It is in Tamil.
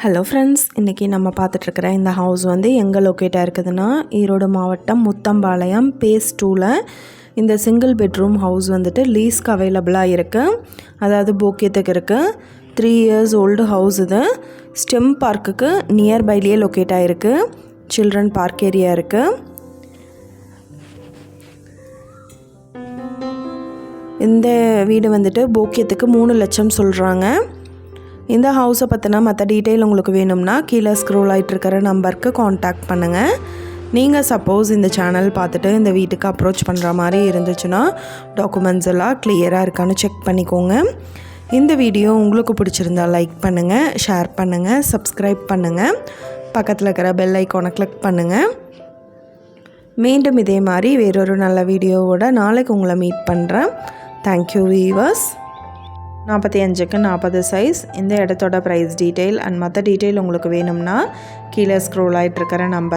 ஹலோ ஃப்ரெண்ட்ஸ், இன்றைக்கி நம்ம பார்த்துட்ருக்குற இந்த ஹவுஸ் வந்து எங்கே லொக்கேட்டாக இருக்குதுன்னா ஈரோடு மாவட்டம் முத்தம்பாளையம் பேஸ் 2ல் இந்த சிங்கிள் பெட்ரூம் ஹவுஸ் வந்துட்டு லீஸ்க்கு அவைலபிளாக இருக்குது. அதாவது போக்கியத்துக்கு இருக்குது. 3 years ஓல்டு ஹவுஸ். இது ஸ்டெம் பார்க்குக்கு நியர்பைலேயே லொக்கேட் ஆகிருக்கு. சில்ட்ரன் பார்க் ஏரியா இருக்குது. இந்த வீடு வந்துட்டு போக்கியத்துக்கு 3 லட்சம் சொல்கிறாங்க. இந்த ஹவுஸை பற்றின மற்ற டீட்டெயில் உங்களுக்கு வேணும்னா கீழே ஸ்க்ரோல் ஆகிட்டு இருக்கிற நம்பருக்கு காண்டாக்ட் பண்ணுங்கள். நீங்கள் சப்போஸ் இந்த சேனல் பார்த்துட்டு இந்த வீட்டுக்கு அப்ரோச் பண்ணுற மாதிரி இருந்துச்சுன்னா டாக்குமெண்ட்ஸ் எல்லாம் கிளியராக இருக்கான்னு செக் பண்ணிக்கோங்க. இந்த வீடியோ உங்களுக்கு பிடிச்சிருந்தா லைக் பண்ணுங்கள், ஷேர் பண்ணுங்கள், சப்ஸ்கிரைப் பண்ணுங்கள், பக்கத்தில் இருக்கிற பெல் ஐக்கானை கிளிக் பண்ணுங்கள். மீண்டும் இதே மாதிரி வேறொரு நல்ல வீடியோவோட நாளைக்கு உங்களை மீட் பண்ணுறேன். Thank you viewers. 45க்கு 40 சைஸ். இந்த இடத்தோட ப்ரைஸ் டீட்டெயில் அண்ட் மற்ற டீட்டெயில் உங்களுக்கு வேணும்னா கீழே ஸ்க்ரோல் ஆகிட்டு இருக்கிற நம்பர்